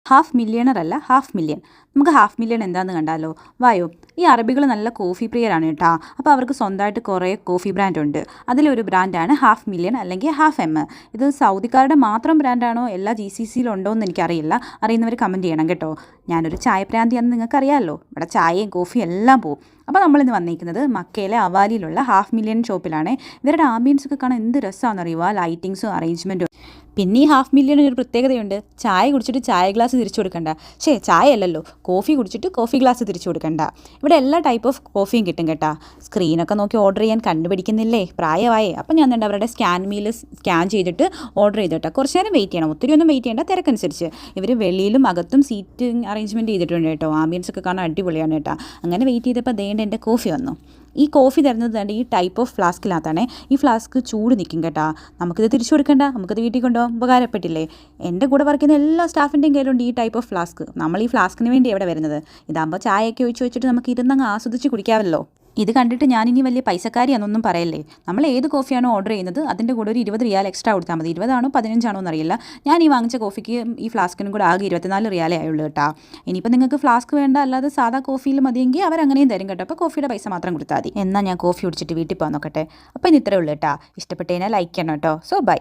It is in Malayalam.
ഹാഫ് മില്യണർ അല്ല, ഹാഫ് മില്യൺ. നമുക്ക് ഹാഫ് മില്യൺ എന്താണെന്ന് കണ്ടാലോ? വായോ. ഈ അറബികൾ നല്ല കോഫി പ്രിയരാണ് കേട്ടോ. അപ്പോൾ അവർക്ക് സ്വന്തമായിട്ട് കുറേ കോഫി ബ്രാൻഡ് ഉണ്ട്. അതിലൊരു ബ്രാൻഡാണ് ഹാഫ് മില്യൺ അല്ലെങ്കിൽ ഹാഫ് എം. ഇത് സൗദിക്കാരുടെ മാത്രം ബ്രാൻഡാണോ എല്ലാ GCCയിലുണ്ടോ എന്ന് എനിക്കറിയില്ല. അറിയുന്നവർ കമൻറ്റ് ചെയ്യണം കേട്ടോ. ഞാനൊരു ചായപ്രാന്തിയാണെന്ന് നിങ്ങൾക്കറിയാമല്ലോ. ഇവിടെ ചായയും കോഫിയും എല്ലാം പോവും. അപ്പോൾ നമ്മളിന്ന് വന്നിരിക്കുന്നത് മക്കയിലെ അവാലിയിലുള്ള ഹാഫ് മില്യൺ ഷോപ്പിലാണ്. ഇവരുടെ ആംബിയൻസ് ഒക്കെ കാണാൻ എന്ത് രസമാണെന്നറിയുക, ലൈറ്റിങ്സും അറേഞ്ച്മെൻറ്റും. പിന്നെ ഈ ഹാഫ് മില്യൺ ഒരു പ്രത്യേകതയുണ്ട്. ചായ കുടിച്ചിട്ട് ചായ ഗ്ലാസ് തിരിച്ചു കൊടുക്കണ്ട. ചായ അല്ലല്ലോ, കോഫി കുടിച്ചിട്ട് കോഫി ഗ്ലാസ് തിരിച്ചു കൊടുക്കണ്ട. ഇവിടെ എല്ലാ ടൈപ്പ് ഓഫ് കോഫിയും കിട്ടും കേട്ടോ. സ്ക്രീനൊക്കെ നോക്കി ഓർഡർ ചെയ്യാൻ കണ്ടുപിടിക്കുന്നില്ലേ, പ്രായമായേ. അപ്പം ഞാൻ എന്താ അവരുടെ സ്കാൻ ചെയ്തിട്ട് ഓർഡർ ചെയ്തിട്ട് കുറച്ച് നേരം വെയിറ്റ് ചെയ്യണം. ഒത്തിരി ഒന്നും വെയിറ്റ് ചെയ്യേണ്ട, തിരക്കനുസരിച്ച്. ഇവർ വെളിയിലും അകത്തും സീറ്റിംഗ് അറേഞ്ച്മെൻറ്റ് ചെയ്തിട്ടുണ്ട് കേട്ടോ. ആംബിയൻസ് ഒക്കെ കാണാൻ അടിപൊളിയാണ് കേട്ടോ. അങ്ങനെ വെയിറ്റ് ചെയ്തപ്പോൾ ദേണ്ട എൻ്റെ കോഫി വന്നു. ഈ കോഫി തരുന്നത് തന്നെ ഈ ടൈപ്പ് ഓഫ് ഫ്ലാസ്കിനകത്താണ്. ഈ ഫ്ലാസ്ക് ചൂട് നിൽക്കും കേട്ടോ. നമുക്കിത് തിരിച്ചു കൊടുക്കണ്ട, നമുക്കിത് വീട്ടിൽ കൊണ്ടുപോകാൻ ഉപകാരപ്പെട്ടില്ലേ. എൻ്റെ കൂടെ വർക്ക് ചെയ്യുന്ന എല്ലാ സ്റ്റാഫിൻ്റെയും കയ്യിലുണ്ട് ഈ ടൈപ്പ് ഓഫ് ഫ്ലാസ്ക്. നമ്മൾ ഈ ഫ്ലാസ്കിന് വേണ്ടി എവിടെ വരുന്നത്? ഇതാകുമ്പോൾ ചായയൊക്കെ ഒഴിച്ച് വെച്ചിട്ട് നമുക്ക് ഇരുന്നങ്ങ് ആസ്വദിച്ച് കുടിക്കാമല്ലോ. ഇത് കണ്ടിട്ട് ഞാനിനി വലിയ പൈസക്കാരിയാണെന്നൊന്നും പറയല്ലേ. നമ്മൾ ഏത് കോഫിയാണോ ഓർഡർ ചെയ്യുന്നത് അതിൻ്റെ കൂടെ ഒരു 20 റിയാൽ എക്സ്ട്രാ കൊടുത്താൽ മതി. 20 ആണോ 15 ആണോ എന്നറിയില്ല. ഞാൻ ഈ വാങ്ങിച്ച കോഫിക്ക് ഈ ഫ്ലാസ്കിനും കൂടെ ആകെ 24 റിയാലേ ആയുള്ളൂ കേട്ടോ. ഇനിയിപ്പോൾ നിങ്ങൾക്ക് ഫ്ലാസ്ക് വേണ്ട, അല്ലാതെ സാധാ കോഫിയിൽ മതിയെങ്കിൽ അവരങ്ങനെയും തരും കേട്ടോ. അപ്പോൾ കോഫിയുടെ പൈസ മാത്രം കൊടുത്താൽ മതി. എന്നാൽ ഞാൻ കോഫി കുടിച്ചിട്ട് വീട്ടിൽ പോകാൻ നോക്കട്ടെ. അപ്പോൾ ഇന്ന് ഇത്രയേ ഉള്ളൂ കേട്ടോ. ഇഷ്ടപ്പെട്ടു കഴിഞ്ഞാൽ ലൈക്ക് ചെയ്യണം കേട്ടോ. So by.